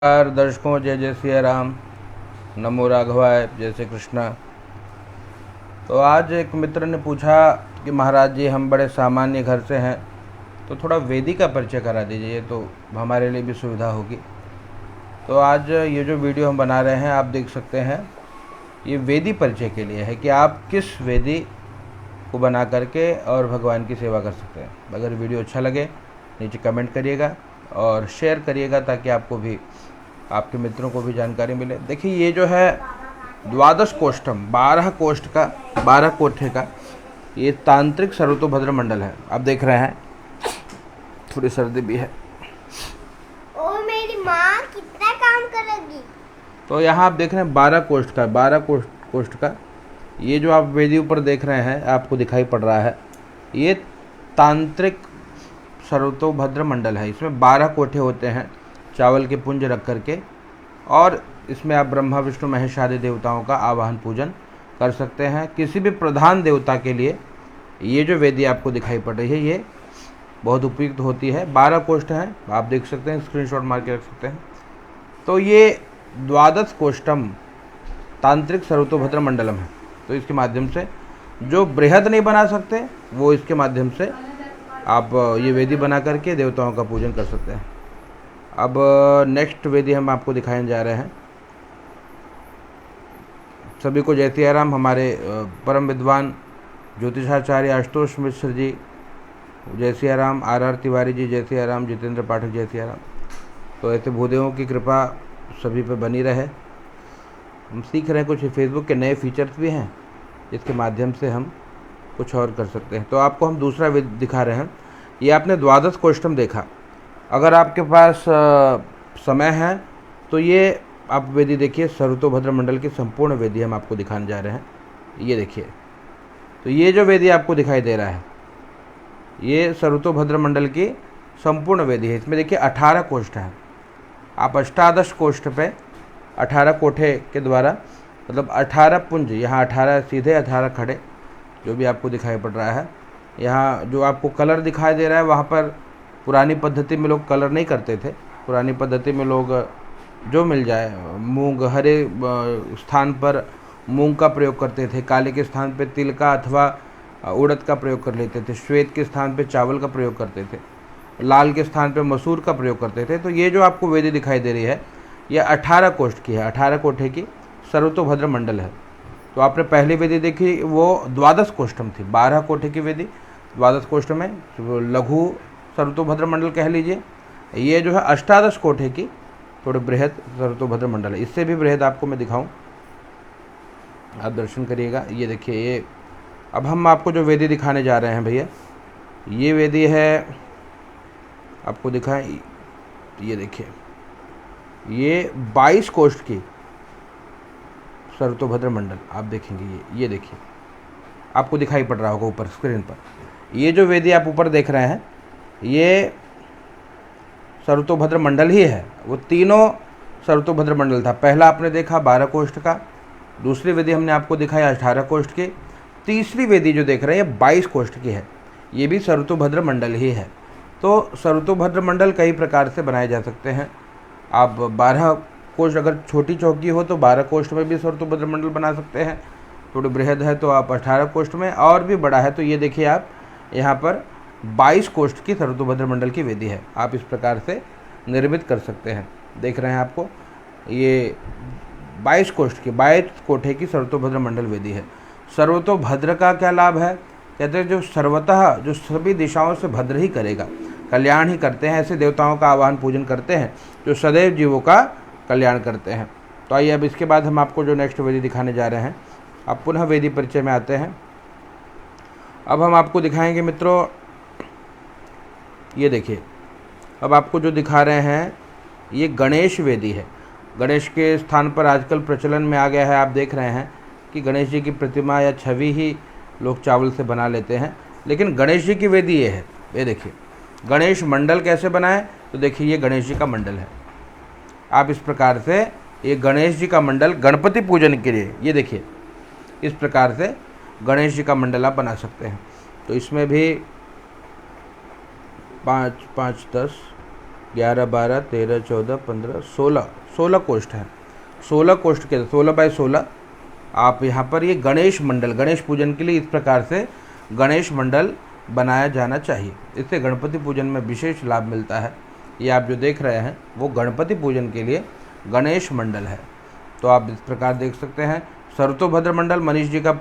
नमस्कार दर्शकों, जय जय सिया राम, नमो राघवाय, जय श्री कृष्णा। तो आज एक मित्र ने पूछा कि महाराज जी, हम बड़े सामान्य घर से हैं, तो थोड़ा वेदी का परिचय करा दीजिए तो हमारे लिए भी सुविधा होगी। तो आज ये जो वीडियो हम बना रहे हैं, आप देख सकते हैं, ये वेदी परिचय के लिए है कि आप किस वेदी को बना करके और भगवान की सेवा कर सकते हैं। अगर वीडियो अच्छा लगे नीचे कमेंट करिएगा और शेयर करिएगा ताकि आपको भी, आपके मित्रों को भी जानकारी मिले। देखिए, ये जो है द्वादश कोष्ठम, 12 कोठे का ये तांत्रिक सर्वतोभद्र मंडल है। आप देख रहे हैं, थोड़ी सर्दी भी है। ओ मेरी माँ कितना काम करेगी। तो यहाँ आप देख रहे हैं 12 कोष्ठ का ये जो आप वेदी ऊपर देख रहे हैं, आपको दिखाई पड़ रहा है, ये तांत्रिक सर्वतोभद्र मंडल है। इसमें 12 कोठे होते हैं चावल के पुंज रख करके, और इसमें आप ब्रह्मा विष्णु महेश आदि देवताओं का आवाहन पूजन कर सकते हैं। किसी भी प्रधान देवता के लिए ये जो वेदी आपको दिखाई पड़ रही है, ये बहुत उपयुक्त होती है। 12 कोष्ठ हैं, आप देख सकते हैं, स्क्रीनशॉट मार के रख सकते हैं। तो ये द्वादश कोष्ठम तांत्रिक सर्वतोभद्र मंडलम है। तो इसके माध्यम से जो बृहद नहीं बना सकते, वो इसके माध्यम से आप ये वेदी बना करके देवताओं का पूजन कर सकते हैं। अब नेक्स्ट वेदी हम आपको दिखाने जा रहे हैं। सभी को जय सिया राम। हमारे परम विद्वान ज्योतिषाचार्य आशुतोष मिश्र जी जय सिया राम, आर तिवारी जी जय सिया राम, जितेंद्र पाठक जय सिया राम। तो ऐसे भूदेवों की कृपा सभी पे बनी रहे। हम सीख रहे हैं, कुछ फेसबुक के नए फीचर्स भी हैं जिसके माध्यम से हम कुछ और कर सकते हैं। तो आपको हम दूसरा वेद दिखा रहे हैं। ये आपने द्वादश कोष्ठम देखा। अगर आपके पास समय है तो ये आप वेदी देखिए, सर्वतोभद्र मंडल की संपूर्ण वेदी हम आपको दिखाने जा रहे हैं। ये देखिए, तो ये जो वेदी आपको दिखाई दे रहा है, ये सर्वतोभद्र मंडल की संपूर्ण वेदी है। इसमें देखिए 18 कोष्ठ हैं। आप अष्टादश कोष्ठ पे 18 कोठे के द्वारा, मतलब 18 पुंज, यहाँ 18 सीधे 18 खड़े, जो भी आपको दिखाई पड़ रहा है। यहाँ जो आपको कलर दिखाई दे रहा है, वहाँ पर पुरानी पद्धति में लोग कलर नहीं करते थे। पुरानी पद्धति में लोग जो मिल जाए, मूंग, हरे स्थान पर मूंग का प्रयोग करते थे, काले के स्थान पे तिल का अथवा उड़द का प्रयोग कर लेते थे, श्वेत के स्थान पे चावल का प्रयोग करते थे, लाल के स्थान पे मसूर का प्रयोग करते थे। तो ये जो आपको वेदी दिखाई दे रही है, ये 18 कोष्ठ की है, 18 कोठे की सर्वतोभद्र मंडल है। तो आपने पहली वेदी देखी, वो द्वादश कोष्ठम थी, 12 कोठे की वेदी द्वादश कोष्ठ में, लघु सर्वतोभद्र मंडल कह लीजिए। ये जो है अष्टादश कोठे की थोड़े बृहद सर्वतोभद्र मंडल है। इससे भी बृहद आपको मैं दिखाऊं, आप दर्शन करिएगा। ये देखिए, ये अब हम आपको जो वेदी दिखाने जा रहे हैं भैया, ये वेदी है, आपको दिखाएं, ये देखिए, ये 22 कोष्ठ की सर्वतोभद्र मंडल आप देखेंगे। ये देखिए, आपको दिखाई पड़ रहा होगा ऊपर स्क्रीन पर। ये जो वेदी आप ऊपर देख रहे हैं, ये सर्वतोभद्र मंडल ही है। वो तीनों सर्वतोभद्र मंडल था। पहला आपने देखा 12 कोष्ठ का, दूसरी वेदी हमने आपको दिखाई 18 कोष्ठ की, तीसरी वेदी जो देख रहे हैं 22 कोष्ठ की है। ये भी सर्वतोभद्र मंडल ही है। तो सर्वतोभद्र मंडल कई प्रकार से बनाए जा सकते हैं। आप 12 कोष्ठ, अगर छोटी चौकी हो तो 12 कोष्ठ में भी सर्वतोभद्र मंडल बना सकते हैं। थोड़ी बृहद है तो आप 18 कोष्ठ में, और भी बड़ा है तो ये देखिए, आप यहाँ पर 22 कोष्ठ की सर्वतोभद्र मंडल की वेदी है। आप इस प्रकार से निर्मित कर सकते हैं। देख रहे हैं आपको, ये 22 कोष्ठ की, 22 कोठे की सर्वतोभद्र मंडल वेदी है। सर्वतोभद्र का क्या लाभ है? कहते हैं जो सर्वतः, जो सभी दिशाओं से भद्र ही करेगा, कल्याण ही करते हैं, ऐसे देवताओं का आवाहन पूजन करते हैं जो सदैव जीवों का कल्याण करते हैं। तो आइए, अब इसके बाद हम आपको जो नेक्स्ट वेदी दिखाने जा रहे हैं, अब पुनः वेदी परिचय में आते हैं। अब हम आपको दिखाएंगे मित्रों, ये देखिए, अब आपको जो दिखा रहे हैं, ये गणेश वेदी है। गणेश के स्थान पर आजकल प्रचलन में आ गया है, आप देख रहे हैं कि गणेश जी की प्रतिमा या छवि ही लोग चावल से बना लेते हैं, लेकिन गणेश जी की वेदी ये है। ये देखिए, गणेश मंडल कैसे बनाए, तो देखिए, ये गणेश जी का मंडल है। आप इस प्रकार से ये गणेश जी का मंडल गणपति पूजन के लिए, ये देखिए, इस प्रकार से गणेश जी का मंडल आप बना सकते हैं। तो इसमें भी 5, 5, 10, 11, 12, 13, 14, 15, 16 कोष्ठ हैं। 16 कोष्ठ के 16 बाय 16 आप यहाँ पर ये गणेश मंडल, गणेश पूजन के लिए इस प्रकार से गणेश मंडल बनाया जाना चाहिए। इससे गणपति पूजन में विशेष लाभ मिलता है। ये आप जो देख रहे हैं वो गणपति पूजन के लिए गणेश मंडल है। तो आप इस प्रकार देख सकते हैं। सर्वतोभद्र मंडल, मनीष जी का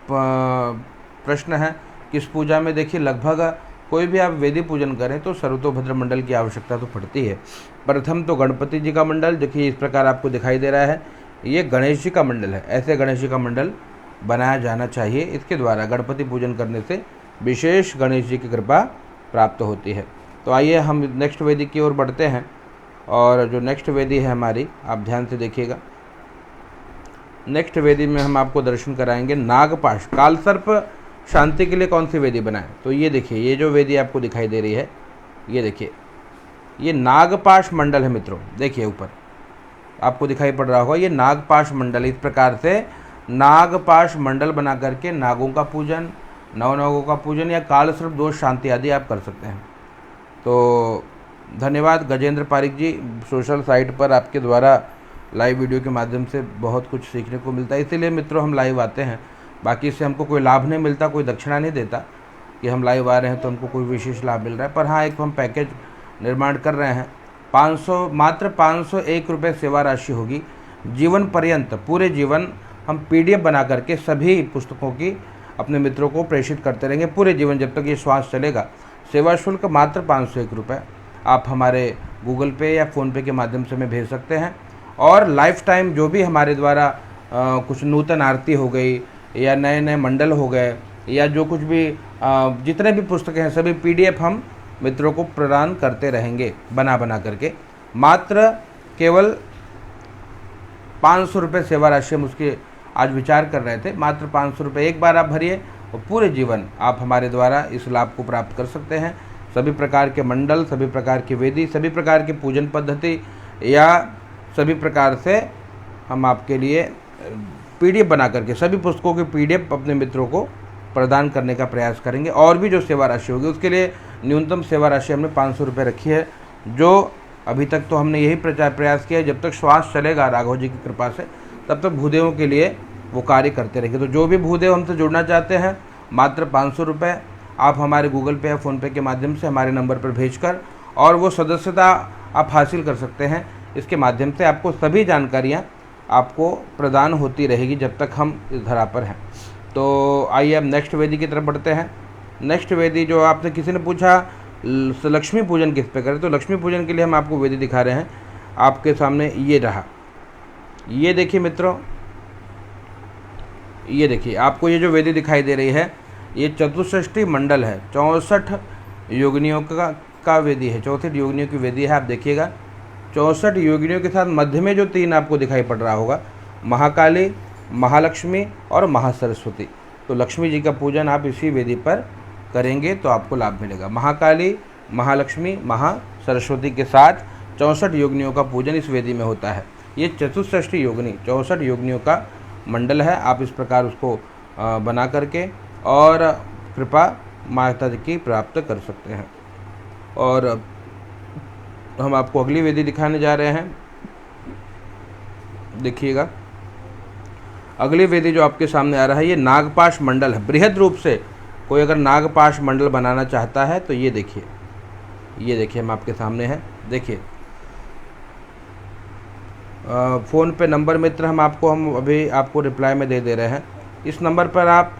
प्रश्न है किस पूजा में। देखिए लगभग कोई भी आप वेदी पूजन करें तो सर्वतोभद्र मंडल की आवश्यकता तो पड़ती है। प्रथम तो गणपति जी का मंडल, देखिए इस प्रकार आपको दिखाई दे रहा है, ये गणेश जी का मंडल है। ऐसे गणेश जी का मंडल बनाया जाना चाहिए। इसके द्वारा गणपति पूजन करने से विशेष गणेश जी की कृपा प्राप्त होती है। तो आइए हम नेक्स्ट वेदी की ओर बढ़ते हैं। और जो नेक्स्ट वेदी है हमारी, आप ध्यान से देखिएगा। नेक्स्ट वेदी में हम आपको दर्शन कराएंगे नागपाश। कालसर्प शांति के लिए कौन सी वेदी बनाएं? तो ये देखिए, ये जो वेदी आपको दिखाई दे रही है, ये देखिए, ये नागपाश मंडल है मित्रों। देखिए ऊपर आपको दिखाई पड़ रहा होगा, ये नागपाश मंडल। इस प्रकार से नागपाश मंडल बना करके नागों का पूजन, नवनागों का पूजन या कालसर्प दोष शांति आदि आप कर सकते हैं। तो धन्यवाद गजेंद्र पारिक जी, सोशल साइट पर आपके द्वारा लाइव वीडियो के माध्यम से बहुत कुछ सीखने को मिलता है, इसीलिए मित्रों हम लाइव आते हैं। बाकी इससे हमको कोई लाभ नहीं मिलता, कोई दक्षिणा नहीं देता कि हम लाइव आ रहे हैं तो हमको कोई विशेष लाभ मिल रहा है। पर हाँ, एक हम पैकेज निर्माण कर रहे हैं। 500 मात्र 501 रुपये सेवा राशि होगी। जीवन पर्यंत, पूरे जीवन हम PDF बना करके सभी पुस्तकों की अपने मित्रों को प्रेषित करते रहेंगे पूरे जीवन, जब तक ये श्वास चलेगा। सेवा शुल्क मात्र 501 रुपये। आप हमारे गूगल पे या फ़ोनपे के माध्यम से हमें भेज सकते हैं। और लाइफ टाइम जो भी हमारे द्वारा कुछ नूतन आरती हो गई या नए नए मंडल हो गए या जो कुछ भी जितने भी पुस्तकें हैं सभी PDF हम मित्रों को प्रदान करते रहेंगे बना करके। मात्र केवल 500 रुपये सेवा राशि हम उसके आज विचार कर रहे थे। मात्र 500 रुपये एक बार आप भरिए और पूरे जीवन आप हमारे द्वारा इस लाभ को प्राप्त कर सकते हैं। सभी प्रकार के मंडल, सभी प्रकार की वेदी, सभी प्रकार की पूजन पद्धति या सभी प्रकार से हम आपके लिए PDF बना करके सभी पुस्तकों के PDF अपने मित्रों को प्रदान करने का प्रयास करेंगे। और भी जो सेवा राशि होगी उसके लिए न्यूनतम सेवा राशि हमने 500 रुपये रखी है, जो अभी तक तो हमने यही प्रयास किया है। जब तक श्वास चलेगा राघव जी की कृपा से, तब तक भूदेवों के लिए वो कार्य करते रहेंगे। तो जो भी भूदेव हमसे जुड़ना चाहते हैं, मात्र 500 रुपये आप हमारे गूगल पे या फ़ोनपे के माध्यम से हमारे नंबर पर भेजकर और वो सदस्यता आप हासिल कर सकते हैं। इसके माध्यम से आपको सभी जानकारियाँ आपको प्रदान होती रहेगी जब तक हम इस धरा पर हैं। तो आइए अब नेक्स्ट वेदी की तरफ बढ़ते हैं। नेक्स्ट वेदी जो आपने किसी ने पूछा लक्ष्मी पूजन किस पे करें, तो लक्ष्मी पूजन के लिए हम आपको वेदी दिखा रहे हैं। आपके सामने ये रहा, ये देखिए मित्रों, ये देखिए आपको ये जो वेदी दिखाई दे रही है ये चतुष्षष्ठी मंडल है। 64 योगिनियों का वेदी है, 64 योगिनियों की वेदी है। आप देखिएगा 64 योगिनियों के साथ मध्य में जो 3 आपको दिखाई पड़ रहा होगा, महाकाली, महालक्ष्मी और महासरस्वती। तो लक्ष्मी जी का पूजन आप इसी वेदी पर करेंगे तो आपको लाभ मिलेगा। महाकाली, महालक्ष्मी, महासरस्वती के साथ 64 योगिनियों का पूजन इस वेदी में होता है। ये चतुष्षष्ठी योगिनी 64 योगिनियों का मंडल है। आप इस प्रकार उसको बना करके और कृपा माता जी की प्राप्त कर सकते हैं। और हम आपको अगली वेदी दिखाने जा रहे हैं। देखिएगा अगली वेदी जो आपके सामने आ रहा है ये नागपाश मंडल है। बृहद रूप से कोई अगर नागपाश मंडल बनाना चाहता है तो ये देखिए, ये देखिए हम आपके सामने हैं। देखिए फ़ोन पे नंबर मित्र हम अभी आपको रिप्लाई में दे रहे हैं। इस नंबर पर आप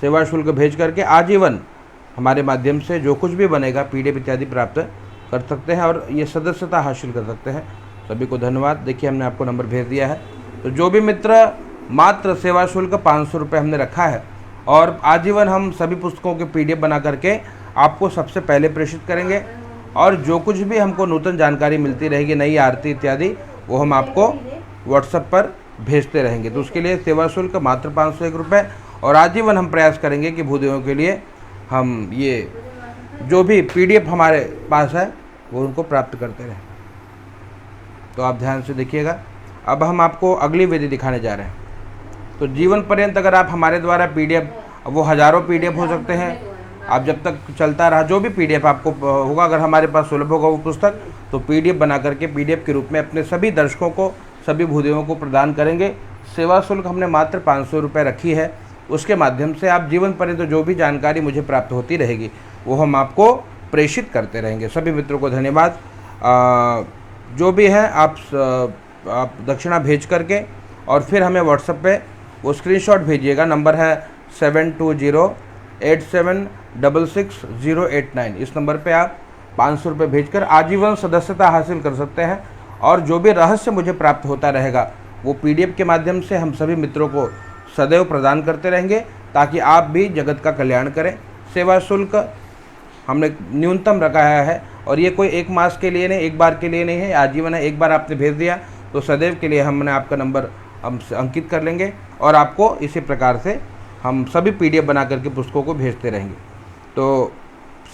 सेवा शुल्क भेज करके आजीवन हमारे माध्यम से जो कुछ भी बनेगा PDF इत्यादि प्राप्त कर सकते हैं और ये सदस्यता हासिल कर सकते हैं। सभी को धन्यवाद। देखिए हमने आपको नंबर भेज दिया है। तो जो भी मित्र मात्र सेवा शुल्क 500 रुपये हमने रखा है और आजीवन हम सभी पुस्तकों के PDF बना करके आपको सबसे पहले प्रेषित करेंगे और जो कुछ भी हमको नूतन जानकारी मिलती रहेगी, नई आरती इत्यादि, वो हम आपको व्हाट्सएप पर भेजते रहेंगे। तो उसके लिए सेवा शुल्क मात्र 501 रुपये और आजीवन हम प्रयास करेंगे कि भूदेवों के लिए हम ये जो भी PDF हमारे पास है वो उनको प्राप्त करते रहें। तो आप ध्यान से देखिएगा। अब हम आपको अगली वेदी दिखाने जा रहे हैं। तो जीवन पर्यंत अगर आप हमारे द्वारा PDF, वो हज़ारों PDF हो सकते हैं, आप जब तक चलता रहा जो भी पीडीएफ आपको होगा, अगर हमारे पास सुलभ होगा वो पुस्तक, तो पीडीएफ बना करके पीडीएफ के रूप में अपने सभी दर्शकों को, सभी भूदेवों को प्रदान करेंगे। सेवा शुल्क हमने मात्र 500 रुपये रखी है। उसके माध्यम से आप जीवन पर्यंत जो भी जानकारी मुझे प्राप्त होती रहेगी वो हम आपको प्रेषित करते रहेंगे। सभी मित्रों को धन्यवाद। जो भी है आप दक्षिणा भेज करके और फिर हमें व्हाट्सएप पे वो स्क्रीनशॉट भेजिएगा। नंबर है 7208766089। इस नंबर पे आप 500 रुपये भेजकर आजीवन सदस्यता हासिल कर सकते हैं। और जो भी रहस्य मुझे प्राप्त होता रहेगा वो पीडीएफ के माध्यम से हम सभी मित्रों को सदैव प्रदान करते रहेंगे, ताकि आप भी जगत का कल्याण करें। सेवा शुल्क हमने न्यूनतम रखा है और ये कोई एक मास के लिए नहीं, एक बार के लिए नहीं है, आजीवन है। एक बार आपने भेज दिया तो सदैव के लिए हमने आपका नंबर हम अंकित कर लेंगे और आपको इसी प्रकार से हम सभी पीडीएफ बना करके पुस्तकों को भेजते रहेंगे। तो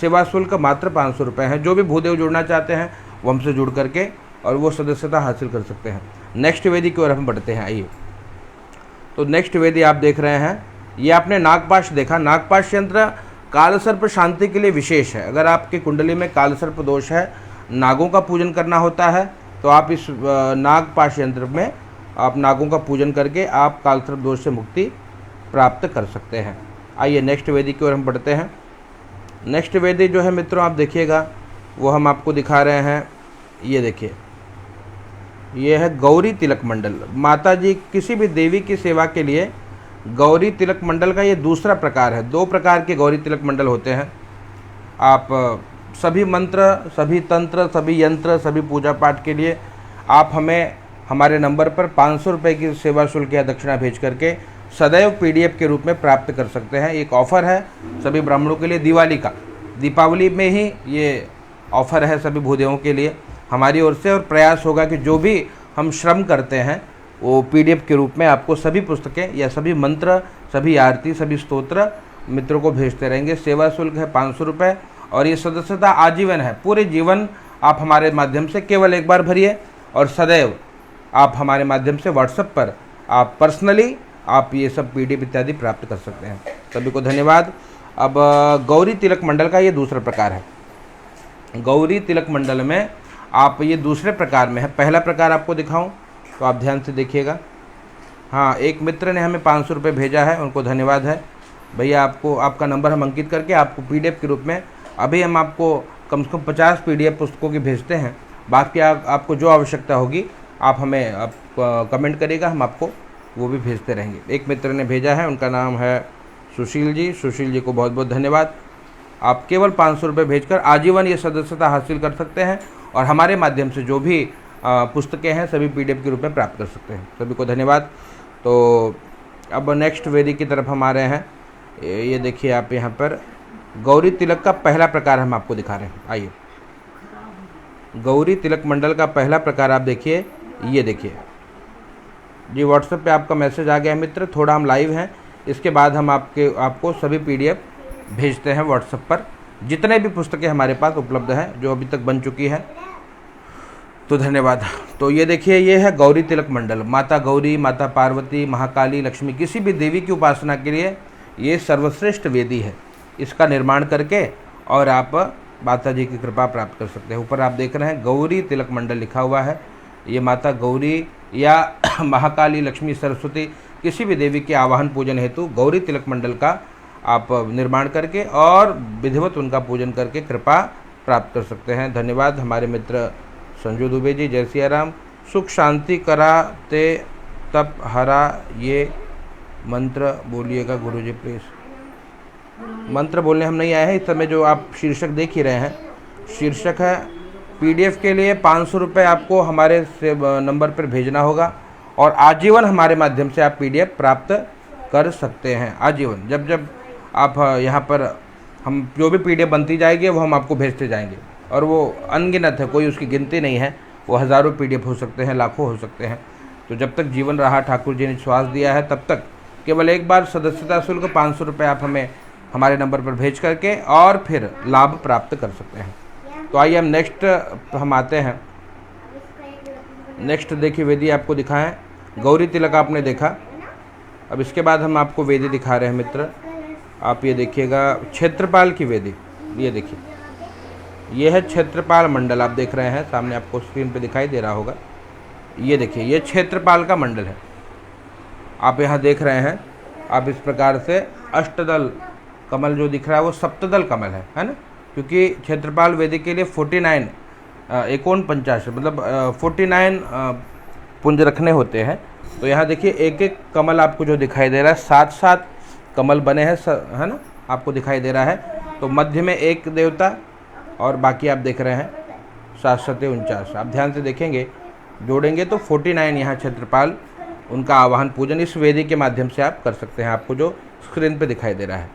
सेवा शुल्क मात्र 500 रुपये है। जो भी भूदेव जुड़ना चाहते हैं वो हमसे जुड़ करके और वो सदस्यता हासिल कर सकते हैं। नेक्स्ट वेदी की ओर हम बढ़ते हैं। आइए, तो नेक्स्ट वेदी आप देख रहे हैं, ये आपने नागपाश देखा। नागपाश यंत्र कालसर्प शांति के लिए विशेष है। अगर आपकी कुंडली में कालसर्प दोष है, नागों का पूजन करना होता है, तो आप इस नागपाश यंत्र में आप नागों का पूजन करके आप कालसर्प दोष से मुक्ति प्राप्त कर सकते हैं। आइए नेक्स्ट वेदी की ओर हम बढ़ते हैं। नेक्स्ट वेदी जो है मित्रों आप देखिएगा, वो हम आपको दिखा रहे हैं। ये देखिए, ये है गौरी तिलक मंडल। माता जी किसी भी देवी की सेवा के लिए गौरी तिलक मंडल का ये दूसरा प्रकार है। 2 प्रकार के गौरी तिलक मंडल होते हैं। आप सभी मंत्र, सभी तंत्र, सभी यंत्र, सभी पूजा पाठ के लिए आप हमें हमारे नंबर पर 500 रुपये की सेवा शुल्क या दक्षिणा भेज करके सदैव पीडीएफ के रूप में प्राप्त कर सकते हैं। एक ऑफ़र है सभी ब्राह्मणों के लिए दिवाली का। दीपावली में ही ये ऑफ़र है सभी भूदेवों के लिए हमारी ओर से, और प्रयास होगा कि जो भी हम श्रम करते हैं वो पीडीएफ के रूप में आपको सभी पुस्तकें या सभी मंत्र, सभी आरती, सभी स्तोत्र मित्रों को भेजते रहेंगे। सेवा शुल्क है 500 रुपये और ये सदस्यता आजीवन है। पूरे जीवन आप हमारे माध्यम से केवल एक बार भरिए और सदैव आप हमारे माध्यम से व्हाट्सएप पर आप पर्सनली आप ये सब पीडीएफ इत्यादि प्राप्त कर सकते हैं। सभी को धन्यवाद। अब गौरी तिलक मंडल का ये दूसरा प्रकार है। गौरी तिलक मंडल में आप ये दूसरे प्रकार में है। पहला प्रकार आपको दिखाऊं तो आप ध्यान से देखिएगा। हाँ, एक मित्र ने हमें 500 रुपये भेजा है, उनको धन्यवाद है भैया। आपका नंबर हम अंकित करके आपको पीडीएफ के रूप में अभी हम आपको कम से कम 50 पीडीएफ पुस्तकों की भेजते हैं। बाकी आपको जो आवश्यकता होगी आप हमें कमेंट करिएगा, हम आपको वो भी भेजते रहेंगे। एक मित्र ने भेजा है, उनका नाम है सुशील जी। सुशील जी को बहुत बहुत धन्यवाद। आप केवल 500 रुपये भेजकर आजीवन ये सदस्यता हासिल कर सकते हैं और हमारे माध्यम से जो भी पुस्तकें हैं सभी पीडीएफ के रूप में प्राप्त कर सकते हैं। सभी को धन्यवाद। तो अब नेक्स्ट वेदी की तरफ हम आ रहे हैं। ये देखिए आप यहाँ पर गौरी तिलक का पहला प्रकार हम आपको दिखा रहे हैं। आइए, गौरी तिलक मंडल का पहला प्रकार आप देखिए। ये देखिए जी, व्हाट्सएप पे आपका मैसेज आ गया है मित्र। थोड़ा हम लाइव हैं, इसके बाद हम आपको सभी पीडीएफ भेजते हैं व्हाट्सएप पर। जितने भी पुस्तकें हमारे पास उपलब्ध हैं जो अभी तक बन चुकी है, तो धन्यवाद। तो ये देखिए, ये है गौरी तिलक मंडल। माता गौरी, माता पार्वती, महाकाली, लक्ष्मी, किसी भी देवी की उपासना के लिए ये सर्वश्रेष्ठ वेदी है। इसका निर्माण करके और आप माता जी की कृपा प्राप्त कर सकते हैं। ऊपर आप देख रहे हैं गौरी तिलक मंडल लिखा हुआ है। ये माता गौरी या महाकाली, लक्ष्मी, सरस्वती, किसी भी देवी के आवाहन पूजन हेतु गौरी तिलक मंडल का आप निर्माण करके और विधिवत उनका पूजन करके कृपा प्राप्त कर सकते हैं। धन्यवाद। हमारे मित्र संजू दुबे जी, जय सिया राम। सुख शांति कराते तप हरा, ये मंत्र बोलिएगा गुरुजी प्लीज़। मंत्र बोलने हम नहीं आए हैं इस समय। जो आप शीर्षक देख ही रहे हैं, शीर्षक है पीडीएफ के लिए 500 रुपये आपको हमारे से नंबर पर भेजना होगा और आजीवन हमारे माध्यम से आप पीडीएफ प्राप्त कर सकते हैं। आजीवन जब जब आप यहाँ पर हम जो भी पीडीएफ बनती जाएगी वो हम आपको भेजते जाएंगे और वो अनगिनत है, कोई उसकी गिनती नहीं है। वो हज़ारों पीडीएफ हो सकते हैं, लाखों हो सकते हैं। तो जब तक जीवन रहा, ठाकुर जी ने श्वास दिया है, तब तक केवल एक बार सदस्यता शुल्क 500 रुपये आप हमें हमारे नंबर पर भेज करके और फिर लाभ प्राप्त कर सकते हैं। तो आइए हम नेक्स्ट हम आते हैं। नेक्स्ट देखिए वेदी आपको दिखाएं। गौरी तिलक आपने देखा, अब इसके बाद हम आपको वेदी दिखा रहे हैं मित्र। आप ये देखिएगा क्षेत्रपाल की वेदी, ये देखिए ये है क्षेत्रपाल मंडल, आप देख रहे हैं सामने आपको स्क्रीन पे दिखाई दे रहा होगा। ये देखिए ये क्षेत्रपाल का मंडल है, आप यहाँ देख रहे हैं। आप इस प्रकार से अष्टदल कमल जो दिख रहा है वो सप्तदल कमल है ना, क्योंकि क्षेत्रपाल वेदी के लिए 49 49 मतलब 49 पुंज रखने होते हैं। तो यहाँ देखिए एक एक कमल आपको जो दिखाई दे रहा है, 7-7 कमल बने हैं है ना, आपको दिखाई दे रहा है। तो मध्य में एक देवता और बाकी आप देख रहे हैं 7-7-49। आप ध्यान से देखेंगे, जोड़ेंगे तो 49 यहाँ क्षेत्रपाल, उनका आवाहन पूजन इस वेदी के माध्यम से आप कर सकते हैं, आपको जो स्क्रीन पे दिखाई दे रहा है।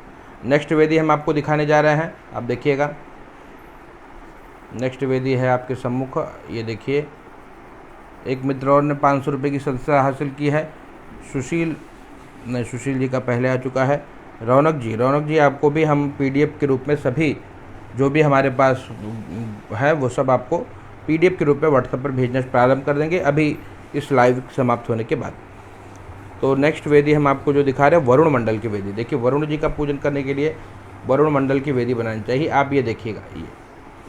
नेक्स्ट वेदी हम आपको दिखाने जा रहे हैं, आप देखिएगा। नेक्स्ट वेदी है आपके सम्मुख, ये देखिए। एक मित्र और ने 500 रुपये की सदस्यता हासिल की है। सुशील जी का पहले आ चुका है। रौनक जी आपको भी हम PDF के रूप में सभी जो भी हमारे पास है वो सब आपको PDF के रूप में व्हाट्सएप पर भेजना प्रारंभ कर देंगे अभी इस लाइव समाप्त होने के बाद। तो नेक्स्ट वेदी हम आपको जो दिखा रहे हैं वरुण मंडल की वेदी। देखिए वरुण जी का पूजन करने के लिए वरुण मंडल की वेदी बनानी चाहिए। आप ये देखिएगा,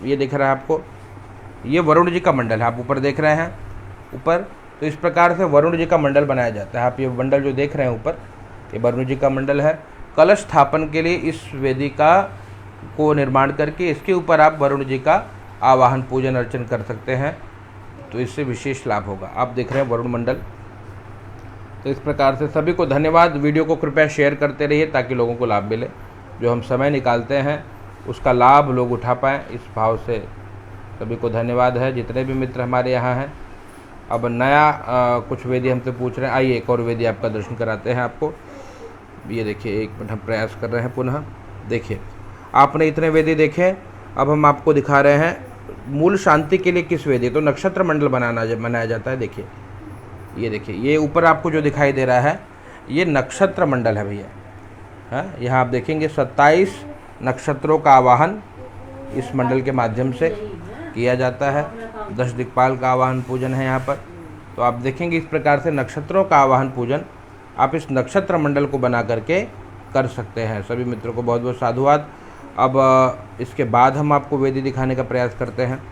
ये दिख रहा है आपको, ये वरुण जी का मंडल है, आप ऊपर देख रहे हैं ऊपर। तो इस प्रकार से वरुण जी का मंडल बनाया जाता है। आप ये मंडल जो देख रहे हैं ऊपर, ये वरुण जी का मंडल है। कलश स्थापन के लिए इस वेदी को निर्माण करके इसके ऊपर आप वरुण जी का आवाहन पूजन अर्चन कर सकते हैं, तो इससे विशेष लाभ होगा। आप देख रहे हैं वरुण मंडल। तो इस प्रकार से सभी को धन्यवाद। वीडियो को कृपया शेयर करते रहिए ताकि लोगों को लाभ मिले। जो हम समय निकालते हैं उसका लाभ लोग उठा पाएँ, इस भाव से सभी को धन्यवाद है। जितने भी मित्र हमारे यहाँ हैं, अब नया कुछ वेदी हमसे पूछ रहे हैं, आइए एक और वेदी आपका दर्शन कराते हैं आपको। ये देखिए, एक मिनट हम प्रयास कर रहे हैं पुनः। देखिए आपने इतने वेदी देखे, अब हम आपको दिखा रहे हैं मूल शांति के लिए किस वेदी। तो नक्षत्र मंडल बनाया जाता है। देखिए ये देखिए, ये ऊपर आपको जो दिखाई दे रहा है ये नक्षत्र मंडल है भैया। हाँ, यहाँ आप देखेंगे 27 नक्षत्रों का आवाहन इस मंडल के माध्यम से किया जाता है। 10 दिक्पाल का आवाहन पूजन है यहाँ पर। तो आप देखेंगे इस प्रकार से नक्षत्रों का आवाहन पूजन आप इस नक्षत्र मंडल को बना करके कर सकते हैं। सभी मित्रों को बहुत बहुत साधुवाद। अब इसके बाद हम आपको वेदी दिखाने का प्रयास करते हैं।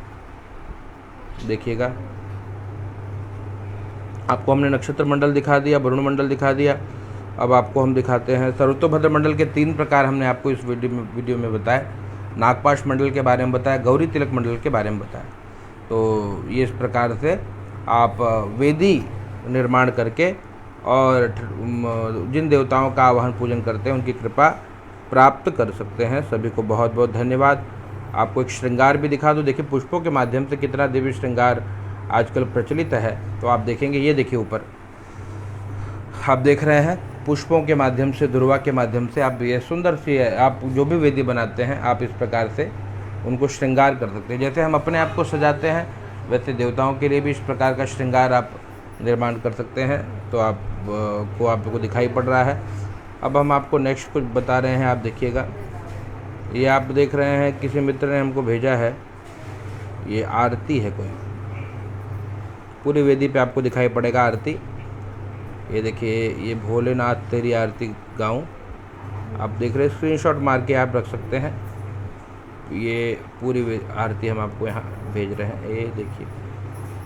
देखिएगा, आपको हमने नक्षत्र मंडल दिखा दिया, वरुण मंडल दिखा दिया। अब आपको हम दिखाते हैं सर्वतोभद्र मंडल के 3 प्रकार हमने आपको इस वीडियो में बताया। नागपाश मंडल के बारे में बताया, गौरी तिलक मंडल के बारे में बताया। तो ये इस प्रकार से आप वेदी निर्माण करके और जिन देवताओं का आवाहन पूजन करते हैं उनकी कृपा प्राप्त कर सकते हैं। सभी को बहुत बहुत धन्यवाद। आपको एक श्रृंगार भी दिखा दूँ। देखिए पुष्पों के माध्यम से कितना दिव्य श्रृंगार आजकल प्रचलित है। तो आप देखेंगे, ये देखिए ऊपर आप देख रहे हैं पुष्पों के माध्यम से, दुर्वा के माध्यम से आप ये सुंदर सी है, आप जो भी वेदी बनाते हैं आप इस प्रकार से उनको श्रृंगार कर सकते हैं। जैसे हम अपने आप को सजाते हैं वैसे देवताओं के लिए भी इस प्रकार का श्रृंगार आप निर्माण कर सकते हैं। तो आपको दिखाई पड़ रहा है। अब हम आपको नेक्स्ट कुछ बता रहे हैं। आप देखिएगा, ये आप देख रहे हैं किसी मित्र ने हमको भेजा है, ये आरती है कोई, पूरी वेदी पे आपको दिखाई पड़ेगा आरती। ये देखिए, ये भोलेनाथ तेरी आरती गाऊं, आप देख रहे हैं, स्क्रीनशॉट मार के आप रख सकते हैं। ये पूरी आरती हम आपको यहाँ भेज रहे हैं। ये देखिए,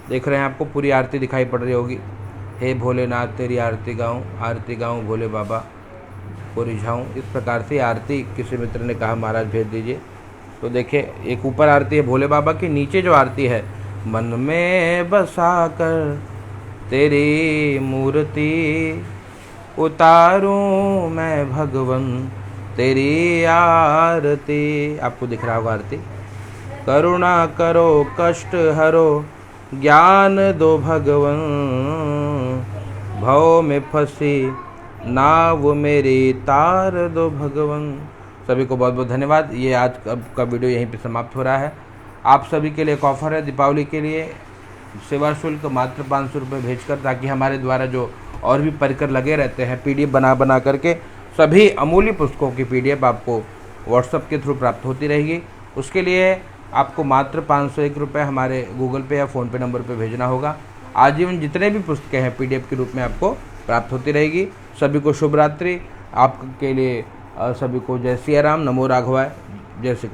देख रहे हैं आपको पूरी आरती दिखाई पड़ रही होगी। हे भोलेनाथ तेरी आरती गाऊं भोले बाबा को रिझाऊं। इस प्रकार से आरती किसी मित्र ने कहा महाराज भेज दीजिए। तो देखिए, एक ऊपर आरती है भोले बाबा की, नीचे जो आरती है, मन में बसा कर तेरी मूर्ति उतारूं मैं भगवन तेरी आरती। आपको दिख रहा होगा आरती। करुणा करो कष्ट हरो ज्ञान दो भगवन, भव में फंसी नाव मेरी तार दो भगवन। सभी को बहुत बहुत धन्यवाद। ये आज का वीडियो यहीं पे समाप्त हो रहा है। आप सभी के लिए एक ऑफ़र है दीपावली के लिए, सेवा शुल्क मात्र 500 रुपये भेजकर, ताकि हमारे द्वारा जो और भी परिकर लगे रहते हैं PDF बना करके सभी अमूल्य पुस्तकों की PDF आपको व्हाट्सएप के थ्रू प्राप्त होती रहेगी। उसके लिए आपको मात्र 501 रुपये हमारे गूगल पे या फ़ोनपे नंबर पे भेजना होगा। आजीवन जितने भी पुस्तकें हैं PDF के रूप में आपको प्राप्त होती रहेगी। सभी को शुभ रात्रि। आपके लिए सभी को जय सिया राम, नमो राघवाय, जय श्री कृष्ण।